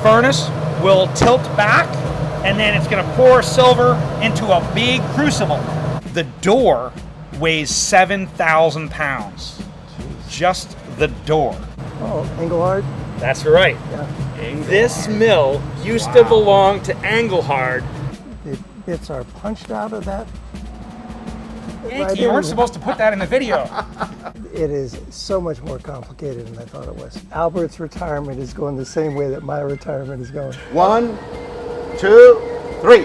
furnace will tilt back, and then it's going to pour silver into a big crucible. The door weighs 7,000 pounds. Just the door. Oh, Engelhard? That's right. Yeah. This mill used to belong to Engelhard. The bits are punched out of that. Yankee, you weren't supposed to put that in the video. It is so much more complicated than I thought it was. Albert's retirement is going the same way that my retirement is going. 1, 2, 3.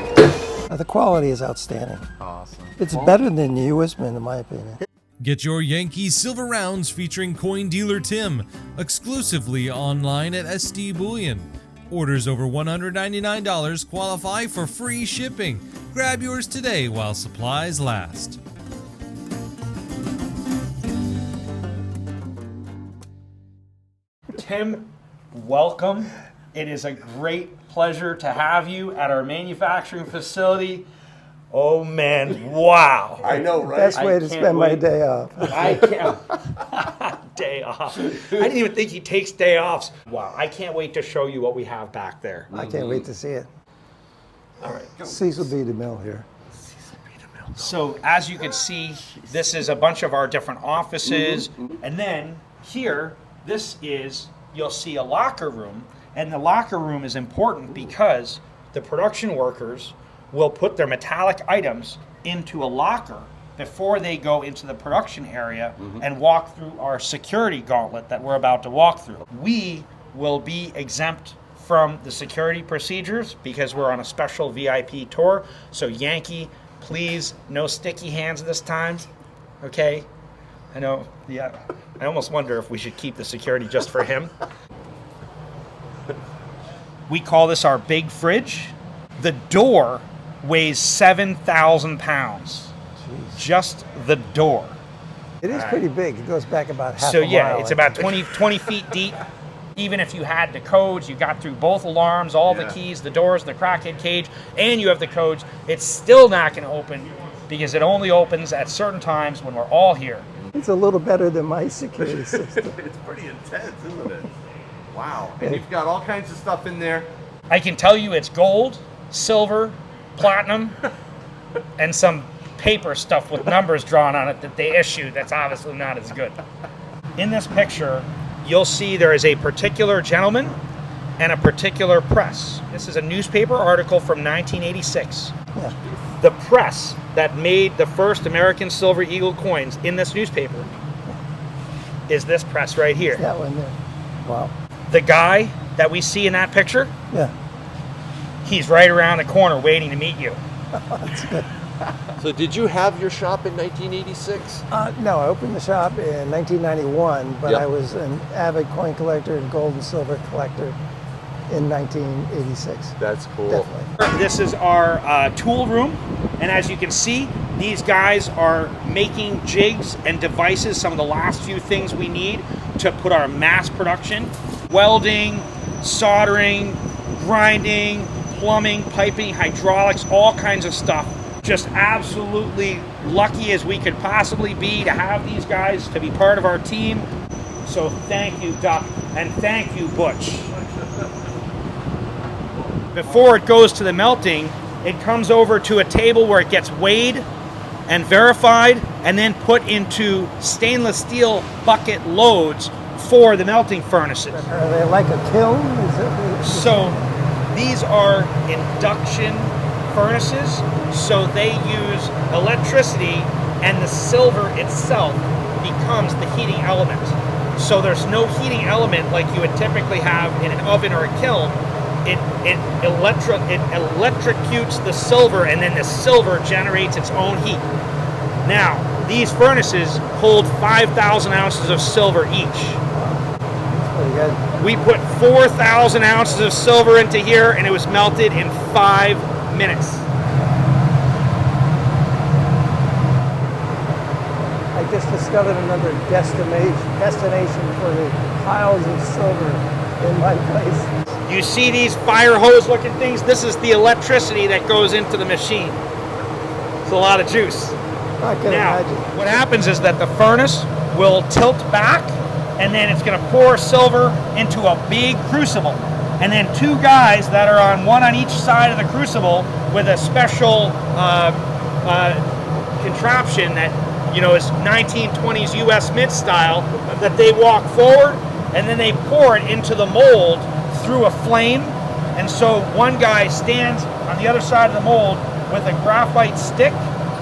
The quality is outstanding. Awesome. It's better than the Usman, in my opinion. Get your Yankee silver rounds featuring coin dealer Tim exclusively online at SD Bullion. Orders over $199 qualify for free shipping. Grab yours today while supplies last. Tim, welcome. It is a great pleasure to have you at our manufacturing facility. Oh man, wow. I know, right? Best way to spend my day off. I can't. Day off. I didn't even think he takes day offs. Wow, I can't wait to show you what we have back there. I can't wait to see it. All right. Cecil B. DeMille here. So as you can see, this is a bunch of our different offices. And then here, this is, you'll see a locker room. And the locker room is important because the production workers will put their metallic items into a locker before they go into the production area and walk through our security gauntlet that we're about to walk through. We will be exempt from the security procedures because we're on a special VIP tour. So Yankee, please, no sticky hands this time, okay? I know, yeah, I almost wonder if we should keep the security just for him. We call this our big fridge. The door weighs 7,000 pounds. Jeez. Just the door. It is pretty big. It goes back about half So a yeah, mile. it's about 20 feet deep. Even if you had the codes, you got through both alarms, all the keys, the doors, the crackhead cage, and you have the codes, it's still not going to open because it only opens at certain times when we're all here. It's a little better than my security system. It's pretty intense, isn't it? Wow. And you've got all kinds of stuff in there. I can tell you it's gold, silver, platinum, and some paper stuff with numbers drawn on it that they issued that's obviously not as good. In this picture, you'll see there is a particular gentleman and a particular press. This is a newspaper article from 1986. Yeah. The press that made the first American Silver Eagle coins in this newspaper is this press right here. That one there. Wow. The guy that we see in that picture, Yeah. he's right around the corner waiting to meet you. That's good. So did you have your shop in 1986? No, I opened the shop in 1991, but Yep. I was an avid coin collector and gold and silver collector in 1986. That's cool. Definitely. This is our tool room, and as you can see, these guys are making jigs and devices, some of the last few things we need to put our mass production. Welding, soldering, grinding, plumbing, piping, hydraulics, all kinds of stuff. Just absolutely lucky as we could possibly be to have these guys to be part of our team. So thank you, Duck, and thank you, Butch. Before it goes to the melting, it comes over to a table where it gets weighed and verified and then put into stainless steel bucket loads for the melting furnaces. Are they like a kiln? Is it, So these are induction furnaces, so they use electricity and the silver itself becomes the heating element. So there's no heating element like you would typically have in an oven or a kiln. It electrocutes the silver and then the silver generates its own heat. Now, these furnaces hold 5,000 ounces of silver each. pretty good. We put 4,000 ounces of silver into here and it was melted in 5 minutes. I just discovered another destination for the piles of silver in my place. You see these fire hose looking things? This is the electricity that goes into the machine. It's a lot of juice. I can Now, imagine. what happens is that the furnace will tilt back and then it's going to pour silver into a big crucible. and then two guys that are on each side of the crucible with a special contraption that is 1920s U.S. Mint style, that they walk forward and then they pour it into the mold through a flame. And so one guy stands on the other side of the mold with a graphite stick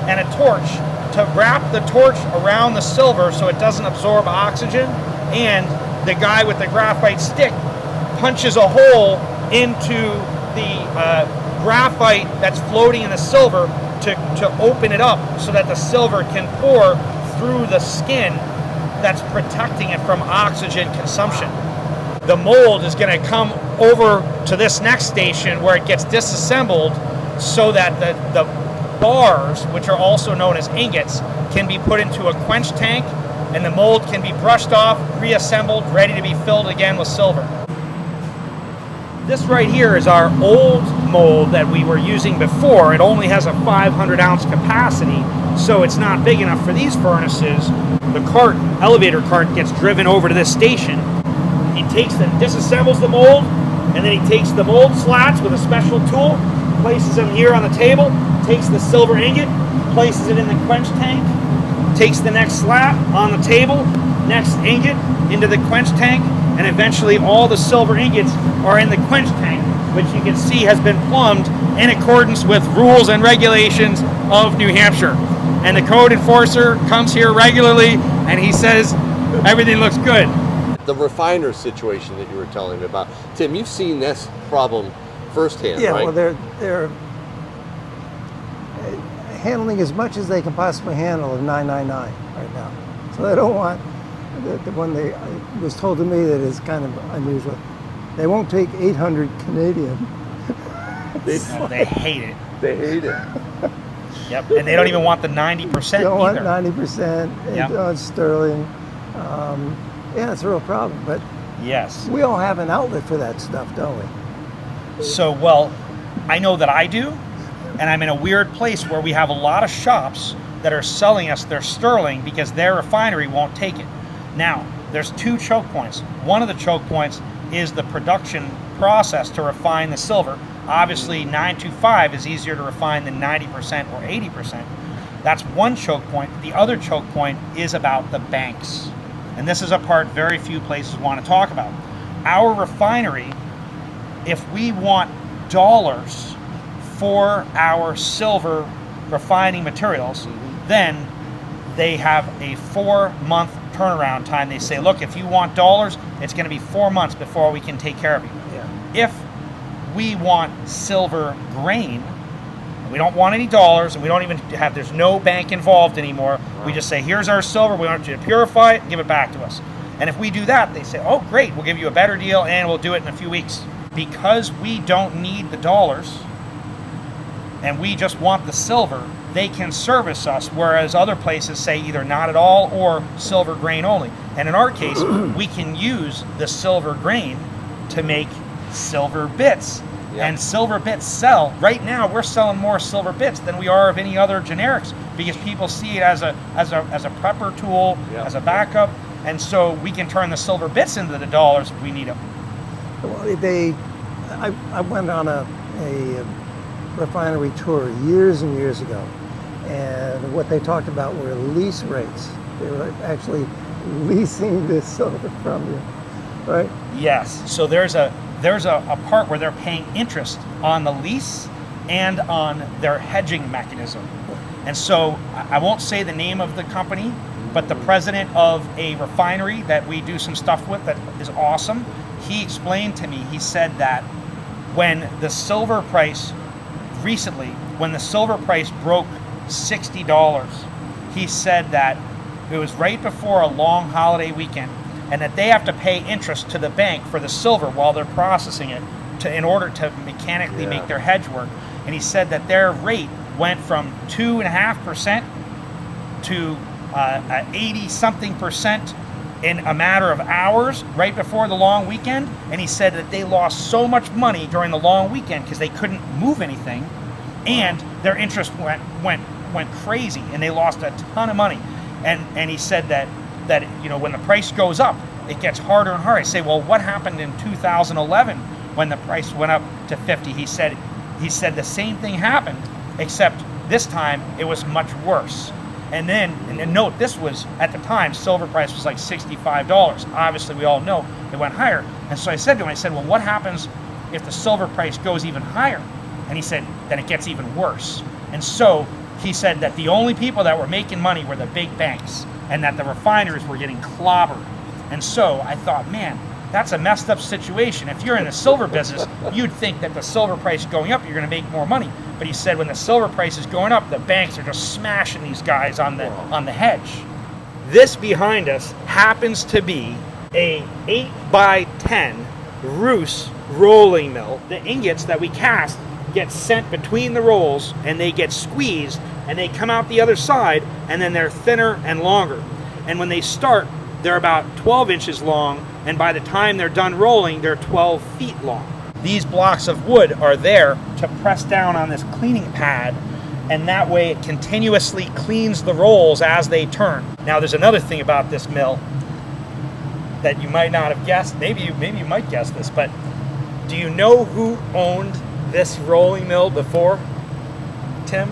and a torch to wrap the torch around the silver so it doesn't absorb oxygen, and the guy with the graphite stick punches a hole into the graphite that's floating in the silver to open it up so that the silver can pour through the skin that's protecting it from oxygen consumption. The mold is going to come over to this next station where it gets disassembled so that the bars, which are also known as ingots, can be put into a quench tank, and the mold can be brushed off, reassembled, ready to be filled again with silver. This right here is our old mold that we were using before. It only has a 500-ounce capacity, so it's not big enough for these furnaces. The elevator cart gets driven over to this station. He disassembles the mold, and then he takes the mold slats with a special tool, places them here on the table, takes the silver ingot, places it in the quench tank, takes the next slat on the table, next ingot into the quench tank, and eventually all the silver ingots are in the quench tank, which you can see has been plumbed in accordance with rules and regulations of New Hampshire. And the code enforcer comes here regularly and he says everything looks good. The refiner situation that you were telling me about, Tim, you've seen this problem firsthand, Yeah, right? well, they're handling as much as they can possibly handle of 999 right now. So they don't want the one it was told to me that is kind of unusual. They won't take 800 Canadian. They hate it. They hate it. Yep, and they don't even want the 90% They don't want either. 90%. Yep. On sterling. Yeah, it's a real problem. But Yes. we all have an outlet for that stuff, don't we? So, well, I know that I do, and I'm in a weird place where we have a lot of shops that are selling us their sterling because their refinery won't take it. Now, there's two choke points. One of the choke points is the production process to refine the silver. Obviously, 925 is easier to refine than 90% or 80%. That's one choke point. The other choke point is about the banks. And this is a part very few places want to talk about. Our refinery, if we want dollars for our silver refining materials, then they have a 4-month turnaround time. They say, look, if you want dollars, it's going to be 4 months before we can take care of you. Yeah. If we want silver grain, we don't want any dollars, and we don't even have, there's no bank involved anymore. Wow. We just say, here's our silver, we want you to purify it and give it back to us. And if we do that, they say, oh, great, we'll give you a better deal, and we'll do it in a few weeks. Because we don't need the dollars, and we just want the silver, they can service us, whereas other places say either not at all or silver grain only. And in our case, we can use the silver grain to make silver bits. Yep. And silver bits sell. Right now, we're selling more silver bits than we are of any other generics because people see it as a prepper tool, yep, as a backup, and so we can turn the silver bits into the dollars if we need them. Well, I went on a refinery tour years and years ago, and what they talked about were lease rates. They were actually leasing this silver from you, right? Yes. So there's a part where they're paying interest on the lease and on their hedging mechanism. And so I won't say the name of the company, but the president of a refinery that we do some stuff with that is awesome, he explained to me, he said that when the silver price recently, when the silver price broke $60, he said that it was right before a long holiday weekend, and that they have to pay interest to the bank for the silver while they're processing it in order to mechanically make their hedge work. And he said that their rate went from 2.5% to 80-something% in a matter of hours right before the long weekend. And he said that they lost so much money during the long weekend because they couldn't move anything, and their interest went crazy, and they lost a ton of money. And he said that when the price goes up, it gets harder and harder. I say, well, what happened in 2011 when the price went up to 50. He said the same thing happened, except this time it was much worse. And then, and note, this was, at the time, silver price was like $65. Obviously, we all know it went higher. And so I said to him, well, what happens if the silver price goes even higher? And he said, then it gets even worse. And so he said that the only people that were making money were the big banks, and that the refiners were getting clobbered. And so I thought, man, that's a messed up situation. If you're in the silver business, you'd think that the silver price going up, you're going to make more money. But he said when the silver price is going up, the banks are just smashing these guys on the hedge. This behind us happens to be a 8x10 Roos rolling mill. The ingots that we cast get sent between the rolls, and they get squeezed, and they come out the other side, and then they're thinner and longer. And when they start, they're about 12 inches long, and by the time they're done rolling, they're 12 feet long. These blocks of wood are there to press down on this cleaning pad, and that way it continuously cleans the rolls as they turn. Now there's another thing about this mill that you might not have guessed. Maybe you might guess this, but do you know who owned this rolling mill before, Tim?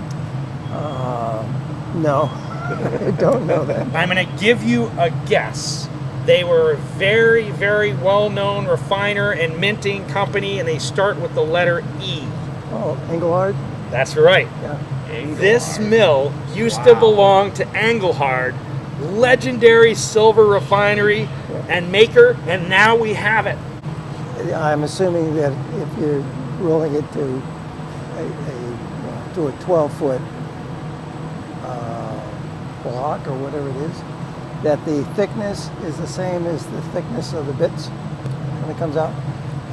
No, I don't know that. I'm going to give you a guess. They were a very, very well-known refiner and minting company, and they start with the letter E. Oh, Engelhard? That's right. Yeah. This mill used to belong to Engelhard, legendary silver refinery and maker, and now we have it. I'm assuming that if you're rolling it to a 12-foot block or whatever it is, that the thickness is the same as the thickness of the bits when it comes out?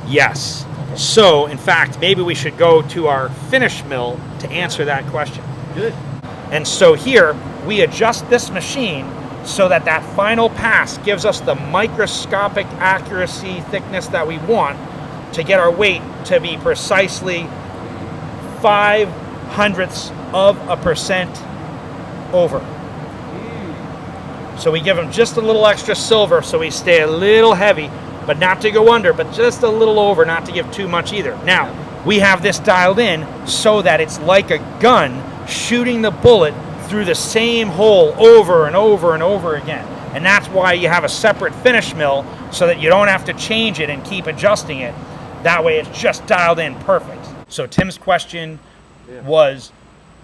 Yes. So, in fact, maybe we should go to our finish mill to answer that question. Good. And so here, we adjust this machine so that that final pass gives us the microscopic accuracy thickness that we want to get our weight to be precisely 0.05% over. So we give them just a little extra silver so we stay a little heavy, but not to go under, but just a little over, not to give too much either. Now, we have this dialed in so that it's like a gun shooting the bullet through the same hole over and over and over again. And that's why you have a separate finish mill, so that you don't have to change it and keep adjusting it. That way it's just dialed in perfect. So Tim's question was,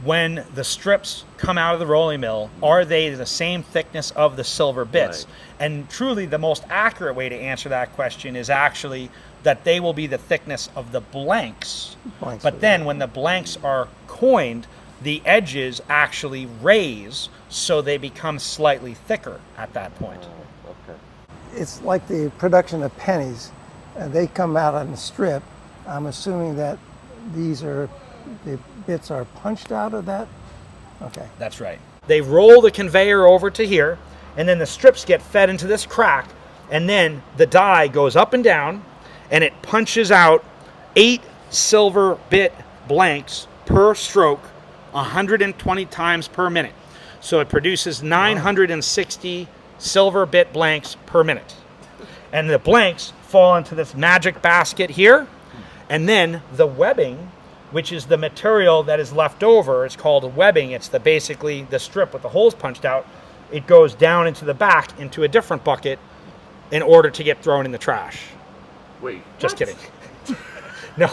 when the strips come out of the rolling mill, are they the same thickness of the silver bits? Right. And truly the most accurate way to answer that question is actually that they will be the thickness of the blanks. But then when the blanks are coined, the edges actually raise, so they become slightly thicker at that point. Okay. It's like the production of pennies. They come out on the strip. I'm assuming that the bits are punched out of that? Okay. That's right. They roll the conveyor over to here, and then the strips get fed into this crack, and then the die goes up and down, and it punches out 8 silver bit blanks per stroke 120 times per minute. So it produces 960 silver bit blanks per minute. And the blanks fall into this magic basket here, and then the webbing, which is the material that is left over, it's called webbing. It's basically the strip with the holes punched out. It goes down into the back into a different bucket in order to get thrown in the trash. Wait. Just kidding. No,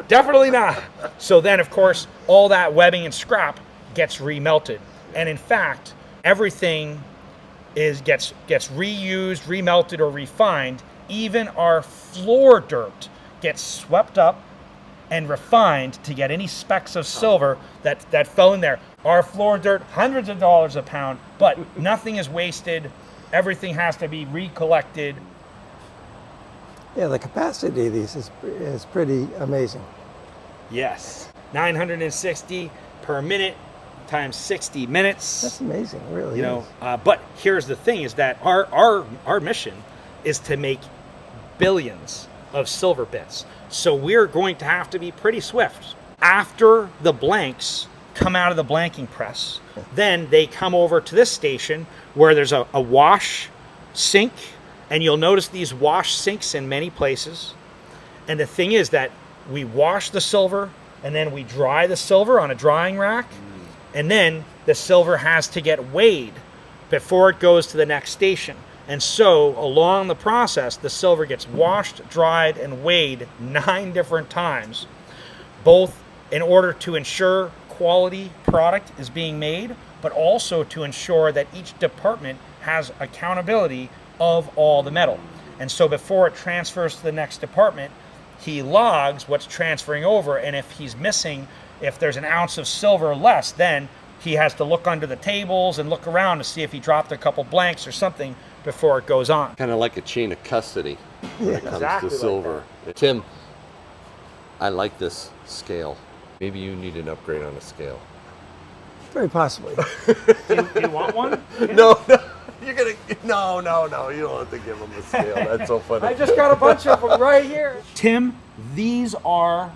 definitely not. So then, of course, all that webbing and scrap gets remelted. And in fact, everything gets reused, remelted, or refined. Even our floor dirt gets swept up and refined to get any specks of silver that fell in there. Our floor dirt, hundreds of dollars a pound, but nothing is wasted. Everything has to be recollected. Yeah, the capacity of these is pretty amazing. Yes, 960 per minute times 60 minutes. That's amazing, really. You know, but here's the thing: is that our mission is to make billions of silver bits. So we're going to have to be pretty swift. After the blanks come out of the blanking press, then they come over to this station where there's a wash sink, and you'll notice these wash sinks in many places. And the thing is that we wash the silver, and then we dry the silver on a drying rack, and then the silver has to get weighed before it goes to the next station. And so along the process, the silver gets washed, dried, and weighed 9 different times, both in order to ensure quality product is being made, but also to ensure that each department has accountability of all the metal. And so before it transfers to the next department, he logs what's transferring over, and if he's missing, if there's an ounce of silver less, then he has to look under the tables and look around to see if he dropped a couple blanks or something before it goes on. Kind of like a chain of custody when it comes Exactly to like silver. Tim, I like this scale. Maybe you need an upgrade on the scale. Very possibly. Do you want one? No, you're gonna. No, you don't have to give him a scale. That's so funny. I just got a bunch of them right here. Tim, these are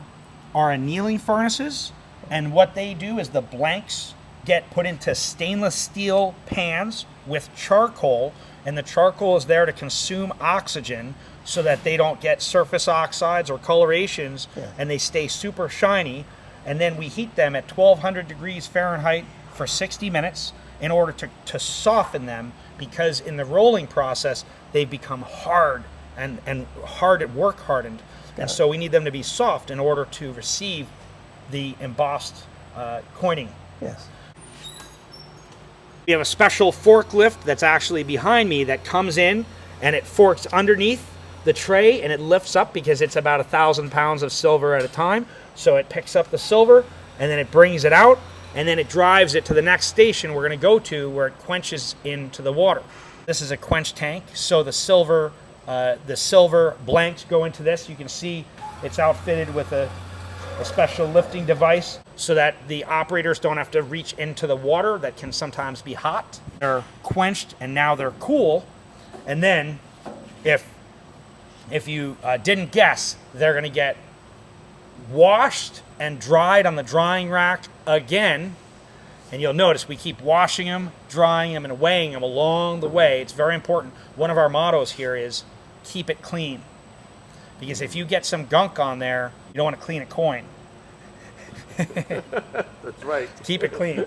our annealing furnaces, and what they do is the blanks get put into stainless steel pans with charcoal, and the charcoal is there to consume oxygen so that they don't get surface oxides or colorations, and they stay super shiny. And then we heat them at 1200 degrees Fahrenheit for 60 minutes in order to soften them, because in the rolling process they've become hard and hard at work hardened, and so we need them to be soft in order to receive the embossed coining. Yes. We have a special forklift that's actually behind me that comes in, and it forks underneath the tray and it lifts up because it's about 1,000 pounds of silver at a time. So it picks up the silver and then it brings it out, and then it drives it to the next station we're going to go to, where it quenches into the water. This is a quench tank, so the silver blanks go into this. You can see it's outfitted with a special lifting device so that the operators don't have to reach into the water that can sometimes be hot. They're quenched and now they're cool. And then if you didn't guess, they're going to get washed and dried on the drying rack again. And you'll notice we keep washing them, drying them, and weighing them along the way. It's very important. One of our mottos here is keep it clean. Because if you get some gunk on there, you don't want to clean a coin. That's right. Keep it clean.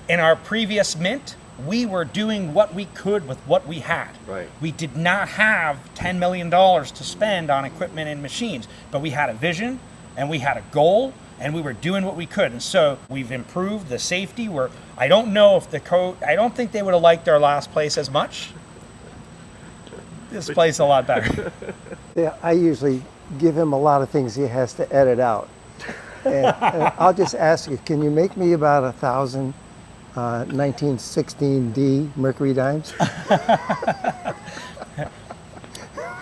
In our previous mint, we were doing what we could with what we had. Right. We did not have $10 million to spend on equipment and machines, but we had a vision and we had a goal, and we were doing what we could. And so we've improved the safety. I don't know if I don't think they would have liked our last place as much. This place is a lot better. Yeah, I usually give him a lot of things he has to edit out. And I'll just ask you, can you make me about 1,000 1916D Mercury dimes?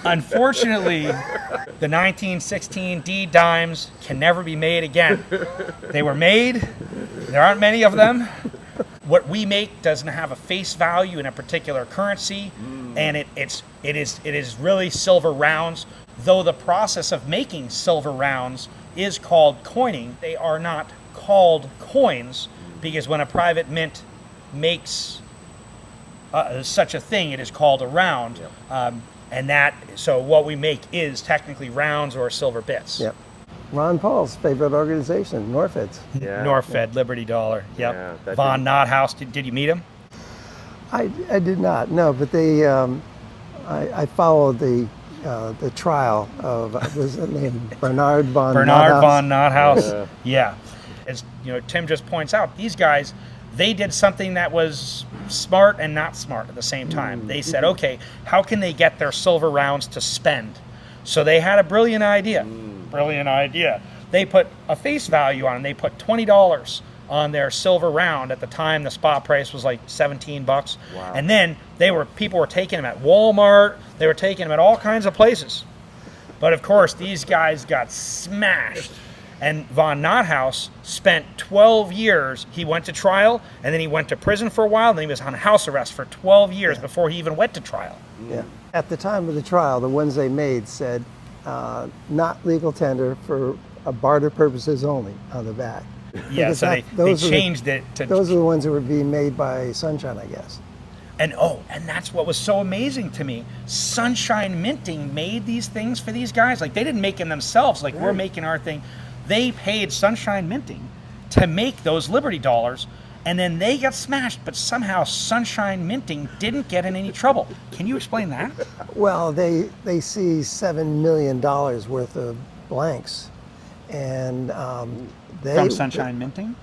Unfortunately, the 1916 D dimes can never be made again. They were made, there aren't many of them. What we make doesn't have a face value in a particular currency, and it is really silver rounds. Though the process of making silver rounds is called coining, they are not called coins, because when a private mint makes such a thing, it is called a round. So what we make is technically rounds or silver bits. Yep. Ron Paul's favorite organization, Norfeds. Yeah. Norfed, Liberty Dollar. Yep. Yeah, Von Nothouse. Did you meet him? I did not, no, but they I followed the trial of was his name Bernard von Nothouse. Yeah. As Tim just points out, these guys, they did something that was smart and not smart at the same time. They said, okay, how can they get their silver rounds to spend? So they had a brilliant idea. They put a face value on it. They put $20 on their silver round. At the time, the spot price was like 17 bucks. Wow. And then people were taking them at Walmart. They were taking them at all kinds of places. But of course, these guys got smashed. And von Nothouse spent 12 years. He went to trial, and then he went to prison for a while, and then he was on house arrest for 12 years before he even went to trial. Yeah. At the time of the trial, the ones they made said, not legal tender for barter purposes only on the back. Yeah, Because so they changed it to... Those are the ones that were being made by Sunshine, I guess. And that's what was so amazing to me. Sunshine Minting made these things for these guys. Like, they didn't make them themselves like we're making our thing. They paid Sunshine Minting to make those Liberty dollars, and then they got smashed, but somehow Sunshine Minting didn't get in any trouble. Can you explain that? Well, they see $7 million worth of blanks, and From Sunshine Minting?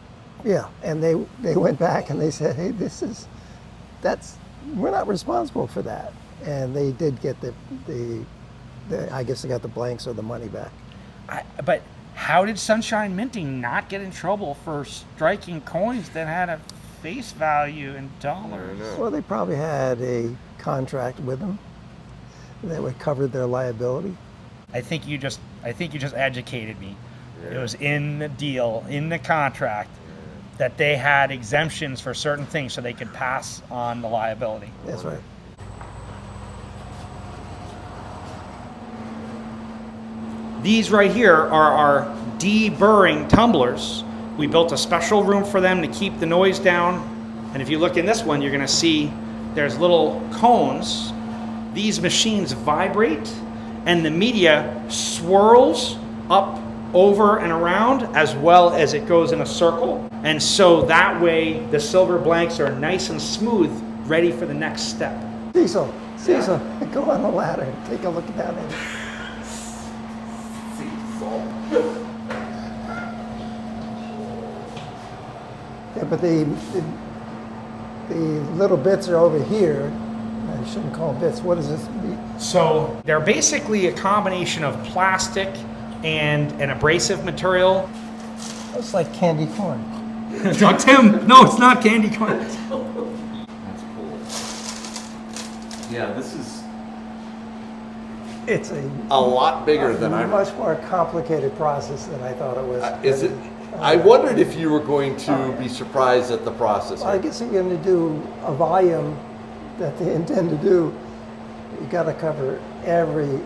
Yeah, and they went back and they said, hey, we're not responsible for that. And they did get the I guess they got the blanks or the money back. But how did Sunshine Minting not get in trouble for striking coins that had a face value in dollars? Well, they probably had a contract with them that would cover their liability. I think you just educated me. It was in the deal, in the contract, that they had exemptions for certain things so they could pass on the liability. That's right. These right here are our deburring tumblers. We built a special room for them to keep the noise down. And if you look in this one, you're going to see there's little cones. These machines vibrate, and the media swirls up, over, and around, as well as it goes in a circle. And so that way, the silver blanks are nice and smooth, ready for the next step. Cecil, go on the ladder and take a look down at it. Yeah, but the little bits are over here. I shouldn't call them bits. What does this mean? So they're basically a combination of plastic and an abrasive material. It's like candy corn. Tim, no, it's not candy corn. That's cool. Yeah, this is It's a lot bigger than I. much more complicated process than I thought it was. Is it? I wondered if you were going to be surprised at the process. Well, I guess if you're going to do a volume that they intend to do, you got to cover every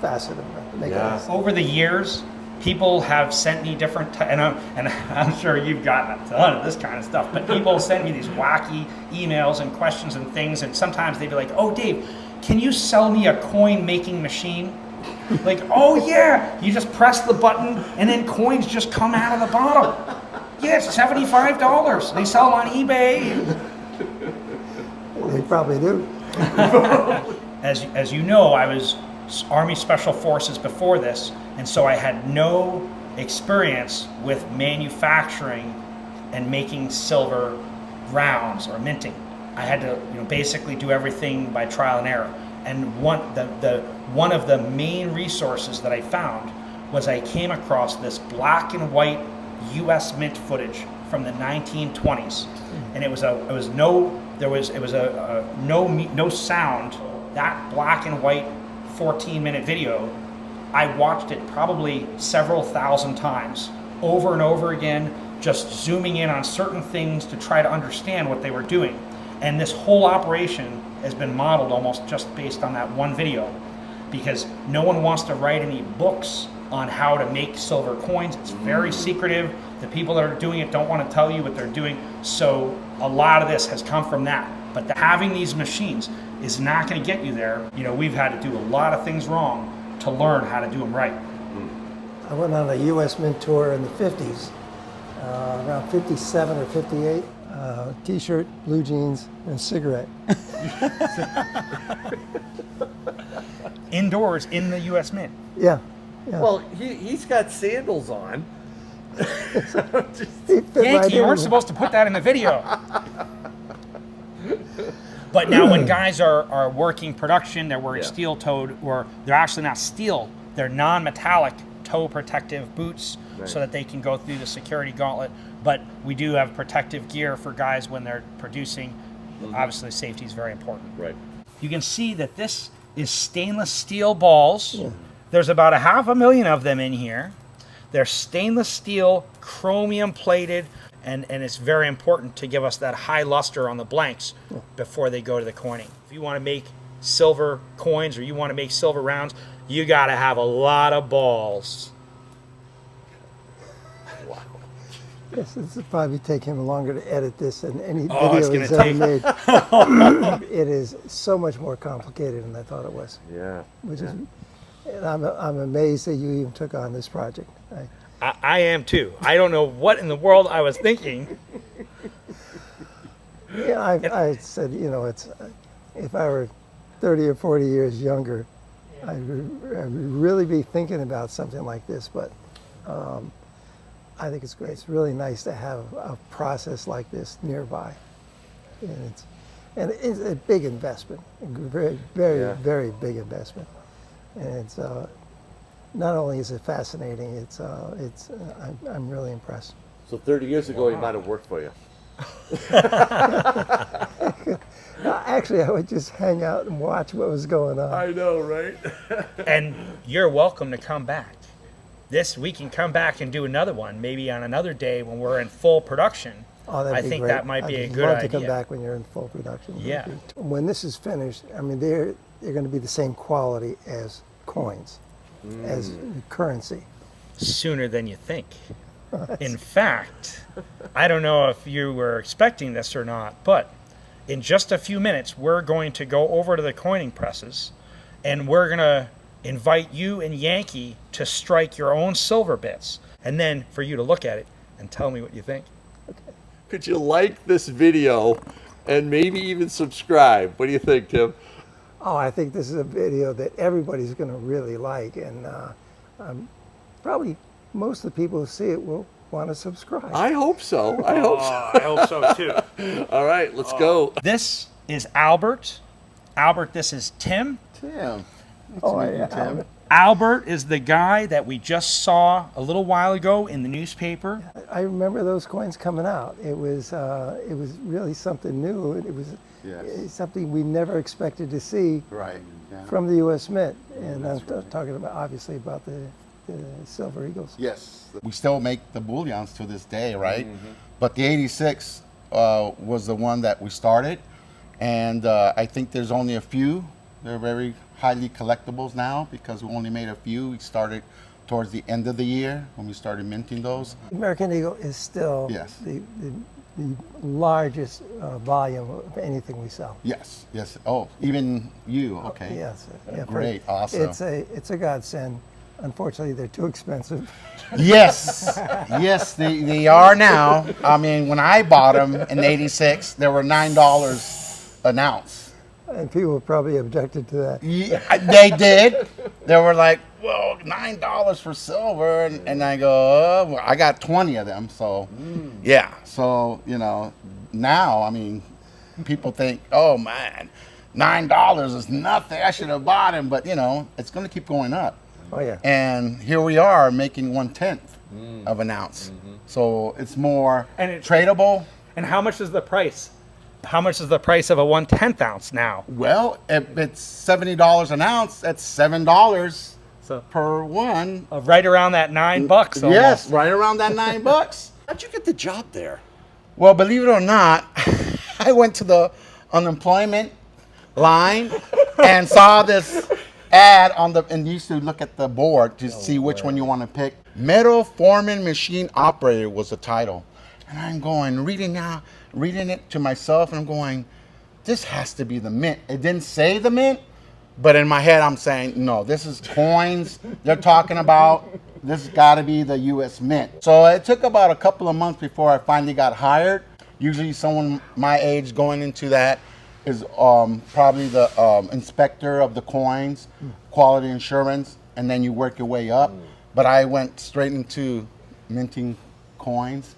facet of it. To make it Yeah. sense. Over the years, people have sent me different, and I'm sure you've gotten a ton of this kind of stuff, but people send me these wacky emails and questions and things, and sometimes they'd be like, oh, Dave, can you sell me a coin making machine? Like, oh yeah, you just press the button and then coins just come out of the bottom. Yeah, it's $75. They sell them on eBay. They probably do. As you know, I was Army Special Forces before this, and so I had no experience with manufacturing and making silver rounds or minting. I had to, basically do everything by trial and error. And one of the main resources that I found was I came across this black and white U.S. mint footage from the 1920s, and it was no sound. That black and white 14-minute video, I watched it probably several thousand times, over and over again, just zooming in on certain things to try to understand what they were doing. And this whole operation has been modeled almost just based on that one video, because no one wants to write any books on how to make silver coins. It's very secretive. The people that are doing it don't want to tell you what they're doing. So a lot of this has come from that. But having these machines is not going to get you there. We've had to do a lot of things wrong to learn how to do them right. I went on a U.S. Mint tour in the 50s, around 57 or 58. T-shirt, blue jeans, and a cigarette. Indoors in the U.S. Mint. Yeah. Well, he's got sandals on. He fit Yankee, right you in. weren't supposed to put that in the video. But now when guys are working production, they're wearing steel-toed, or they're actually not steel, they're non-metallic toe protective boots, so that they can go through the security gauntlet. But we do have protective gear for guys when they're producing. Obviously, safety is very important. Right. You can see that this is stainless steel balls. Yeah. There's about 500,000 of them in here. They're stainless steel, chromium plated, and it's very important to give us that high luster on the blanks before they go to the coining. If you want to make silver coins or you want to make silver rounds, you got to have a lot of balls. Wow. Yes, this will probably take him longer to edit this than any Oh, it's video gonna he's ever made. It is so much more complicated than I thought it was. Yeah. Which is, and I'm amazed that you even took on this project. I am too. I don't know what in the world I was thinking. Yeah, I said, you know, it's if I were 30 or 40 years younger, I would really be thinking about something like this. But I think it's great. It's really nice to have a process like this nearby, and it's a big investment, a very, very, very big investment, and it's not only is it fascinating, I'm really impressed. So 30 years ago, he might have worked for you. Actually, I would just hang out and watch what was going on. I know, right? And you're welcome to come back. We can come back and do another one, maybe on another day when we're in full production. Oh, that'd I be think great. that might be a good I'd love idea. to come back when you're in full production. Yeah. When this is finished, I mean, they're going to be the same quality as coins, as currency. Sooner than you think. In fact, I don't know if you were expecting this or not, but in just a few minutes, we're going to go over to the coining presses, and we're going to invite you and Yankee to strike your own silver bits, and then for you to look at it and tell me what you think. Could you like this video and maybe even subscribe? What do you think, Tim? Oh, I think this is a video that everybody's going to really like, and probably most of the people who see it will want to subscribe. I hope so. I hope so. I hope so too. All right, let's go. This is Albert. Albert, this is Tim. Tim. Oh, yeah. Albert is the guy that we just saw a little while ago in the newspaper. I remember those coins coming out. It was really something new. It was something we never expected to see from the U.S. Mint. And I'm talking about, obviously, about the Silver Eagles. Yes. We still make the bullions to this day, right? But the 86 was the one that we started. And I think there's only a few. They're very highly collectibles now because we only made a few. We started towards the end of the year when we started minting those. American Eagle is still the largest volume of anything we sell. Yes, yes. Oh, even you, okay. Yes. Yeah, great, awesome. It's a godsend. Unfortunately, they're too expensive. Yes, yes, they are now. I mean, when I bought them in '86, they were $9 an ounce. And people probably objected to that. Yeah, they did. They were like, "Well, $9 for silver," and I go, oh, well, "I got 20 of them." So, yeah. So now I mean, people think, "Oh man, $9 is nothing. I should have bought them." But it's going to keep going up. Oh yeah. And here we are making 1/10 of an ounce. So it's more tradable. And how much is the price? How much is the price of a 1/10 ounce now? Well, if it's $70 an ounce, that's $7 per one. Right around that $9 almost. Yes, right around that $9. How'd you get the job there? Well, believe it or not, I went to the unemployment line and saw this ad and used to look at the board to see which one you want to pick. Metal Foreman Machine Operator was the title. And I'm going, reading it to myself, and I'm going, this has to be the Mint. It didn't say the Mint, but in my head I'm saying, no, this is coins they're talking about. This has got to be the U.S. Mint. So it took about a couple of months before I finally got hired. Usually someone my age going into that is probably the inspector of the coins, quality assurance, and then you work your way up. But I went straight into minting coins.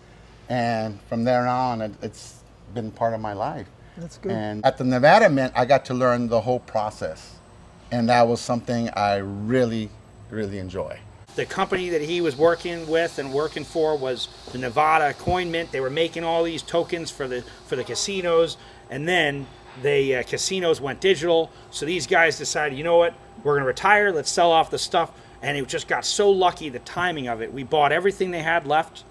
And from there on, it's been part of my life. That's good. And at the Nevada Mint, I got to learn the whole process. And that was something I really, really enjoy. The company that he was working with and working for was the Nevada Coin Mint. They were making all these tokens for the casinos. And then the casinos went digital. So these guys decided, you know what, we're going to retire. Let's sell off the stuff. And it just got so lucky, the timing of it. We bought everything they had left.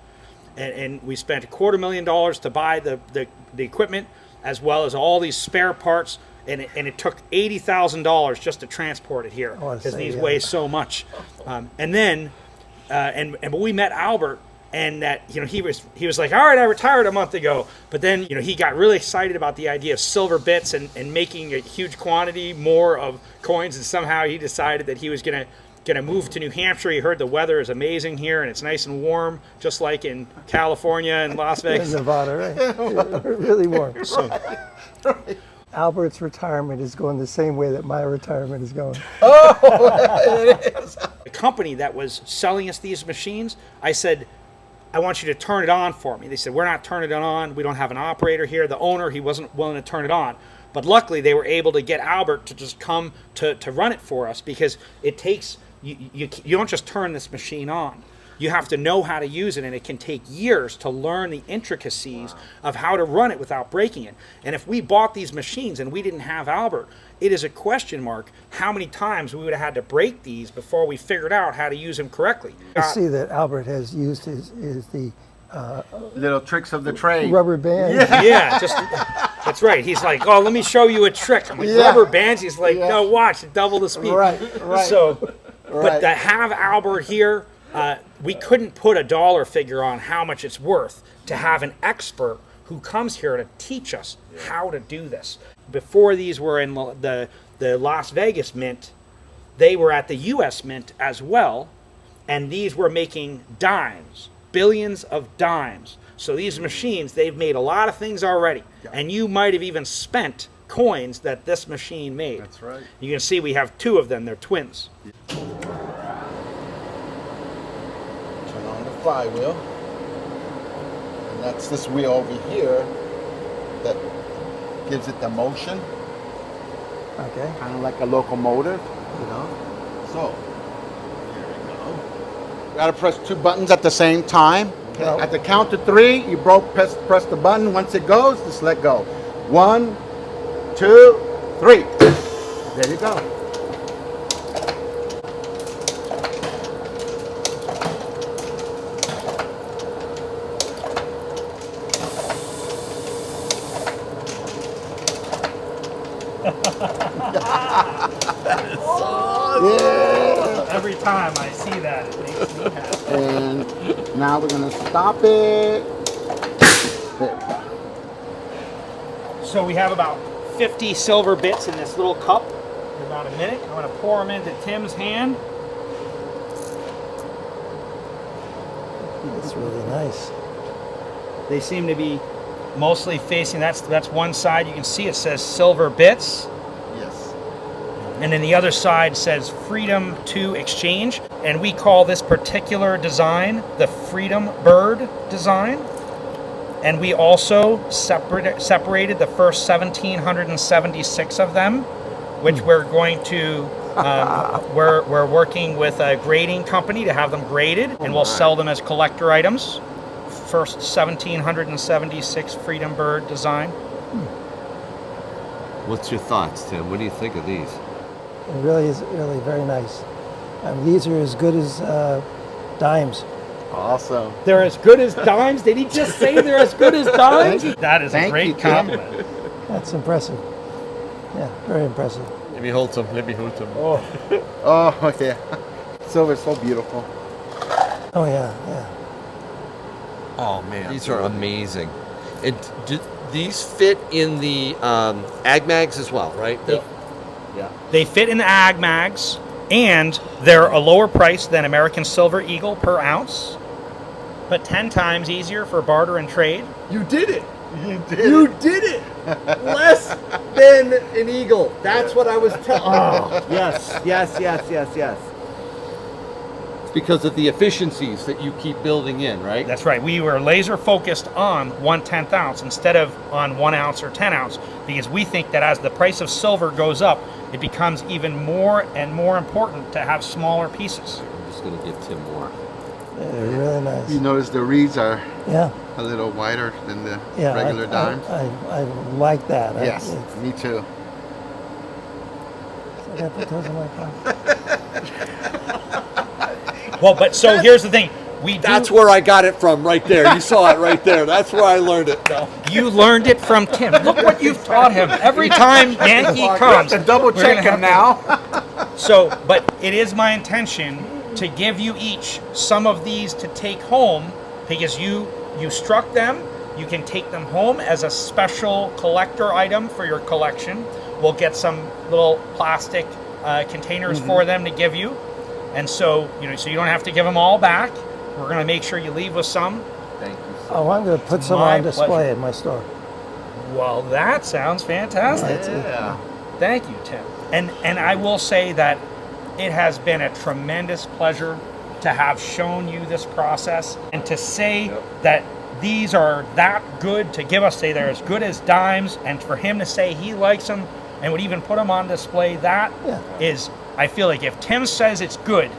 And we spent $250,000 to buy the equipment, as well as all these spare parts, and it took $80,000 just to transport it here because these weigh so much. And then, but we met Albert and that he was like, all right, I retired a month ago, but then he got really excited about the idea of silver bits and making a huge quantity more of coins, and somehow he decided that he was gonna move to New Hampshire. He heard the weather is amazing here and it's nice and warm, just like in California and Las Vegas. In Nevada, right? Really warm. So, Albert's retirement is going the same way that my retirement is going. the company that was selling us these machines, I said, I want you to turn it on for me. They said, we're not turning it on. We don't have an operator here. The owner, he wasn't willing to turn it on. But luckily, they were able to get Albert to just come to run it for us, because it takes, you don't just turn this machine on. You have to know how to use it, and it can take years to learn the intricacies of how to run it without breaking it. And if we bought these machines and we didn't have Albert, it is a question mark how many times we would have had to break these before we figured out how to use them correctly. I see that Albert has used the Little tricks of the trade. rubber band. Yeah, just that's right. He's like, oh, let me show you a trick. I'm like, Yeah. rubber bands? He's like, Yeah. no, watch, double the speed. Right. So, but Right. to have Albert here, we couldn't put a dollar figure on how much it's worth to have an expert who comes here to teach us how to do this. Before these were in the Las Vegas Mint, they were at the U.S. Mint as well, and these were making dimes, billions of dimes. So these machines, they've made a lot of things already, and you might have even spent coins that this machine made. That's right. You can see we have two of them. They're twins. Turn on the flywheel. And that's this wheel over here that gives it the motion, Okay. kind of like a locomotive, So, here we go. Gotta press two buttons at the same time. Okay. Yep. At the count of three, you press the button. Once it goes, just let go. 1, 2, 3. There you go. Yeah. Every time I see that, it makes me happy. And now we're gonna stop it. There. So we have about 50 silver bits in this little cup. In about a minute, I'm going to pour them into Tim's hand. That's really nice. They seem to be mostly facing, that's one side. You can see it says silver bits. Yes. And then the other side says freedom to exchange. And we call this particular design the Freedom Bird design. And we also separated the first 1,776 of them, which we're going to, we're working with a grading company to have them graded, and we'll sell them as collector items. First 1,776 Freedom Bird design. What's your thoughts, Tim? What do you think of these? It really is really very nice. These are as good as dimes. Awesome. They're as good as dimes? Did he just say they're as good as dimes? That is a Thank great you, Tim. compliment. That's impressive. Yeah, very impressive. Let me hold some. Oh, okay. Silver's so beautiful. Oh yeah, yeah. Oh man, these are amazing. And do these fit in the ag mags as well, right? Yeah. They fit in the ag mags, and they're a lower price than American Silver Eagle per ounce, but 10 times easier for barter and trade. You did it. You did it. Less than an eagle. That's what I was telling. Oh, yes. It's because of the efficiencies that you keep building in, right? That's right. We were laser focused on 1/10 ounce instead of on 1 ounce or 10 ounce, because we think that as the price of silver goes up, it becomes even more and more important to have smaller pieces. I'm just going to give Tim more. Yeah, they're really nice. You notice the reeds are Yeah, a little wider than the yeah. regular dimes? I like that. Yes, me too. I gotta put those in my pocket. Well, but so here's the thing. That's where I got it from, right there. You saw it right there. That's where I learned it. No. You learned it from Tim. Look what you've taught him. Every time Yankee comes, To double we're check gonna him have now. So, but it is my intention to give you each some of these to take home because you struck them. You can take them home as a special collector item for your collection. We'll get some little plastic containers for them to give you, and so so you don't have to give them all back. We're going to make sure you leave with some. Thank you. Oh, I'm going to put some my on display pleasure. at my store. Well, that sounds fantastic. Yeah. Thank you, Tim. And I will say that it has been a tremendous pleasure to have shown you this process and to say that these are that good, to give us, say they're as good as dimes, and for him to say he likes them and would even put them on display, that is, I feel like if Tim says it's good,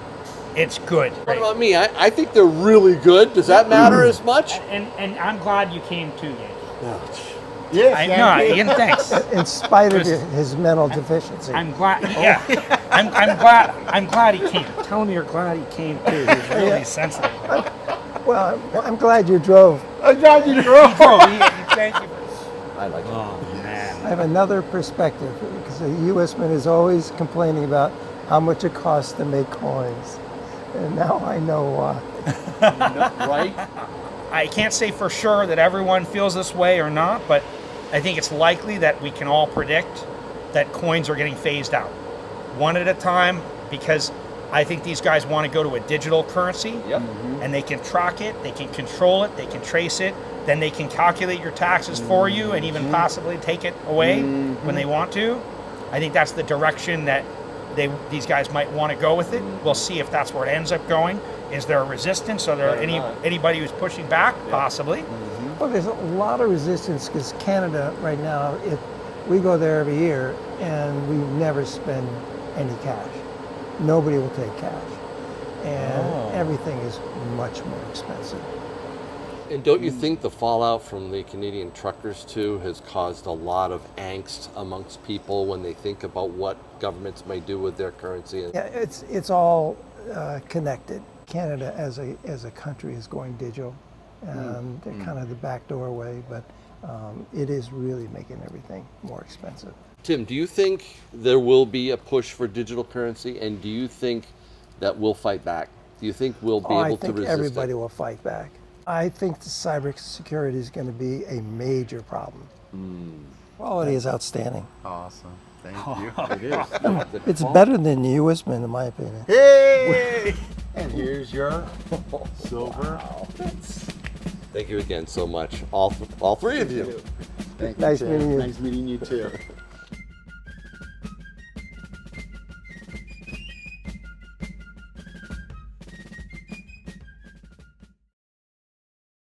it's good. What about me? I think they're really good. Does that matter as much? And I'm glad you came too, Yankee. Yes, I know, Yankee. Ian, thanks. In spite of his mental deficiency. I'm glad. Yeah, I'm glad he came. Tell him you're glad he came too. He's really sensitive. Well, I'm glad you drove. I'm glad you drove. Thank you. I like it. Oh man. I have another perspective because the U.S. Mint is always complaining about how much it costs to make coins, and now I know why. Right? I can't say for sure that everyone feels this way or not, but I think it's likely that we can all predict that coins are getting phased out, one at a time, because I think these guys want to go to a digital currency. Yep. And they can track it, they can control it, they can trace it, then they can calculate your taxes for you and even possibly take it away when they want to. I think that's the direction that these guys might want to go with it. We'll see if that's where it ends up going. Is there a resistance? Are there anybody who's pushing back? Possibly. Well, there's a lot of resistance because Canada right now, we go there every year and we never spend any cash. Nobody will take cash. And everything is much more expensive. And don't you think the fallout from the Canadian truckers too has caused a lot of angst amongst people when they think about what governments may do with their currency? Yeah, it's all connected. Canada as a country is going digital. They're kind of the back doorway, but it is really making everything more expensive. Tim, do you think there will be a push for digital currency, and do you think that we'll fight back? Do you think we'll be able to resist it? I think everybody will fight back. I think the cybersecurity is going to be a major problem. Quality is outstanding. Awesome. Thank you. It is. It's better than the U.S. Mint, in my opinion. Hey! And here's your silver. Thank you again so much, all three of you. Thank you, Nice Tim. meeting you. Nice meeting you too.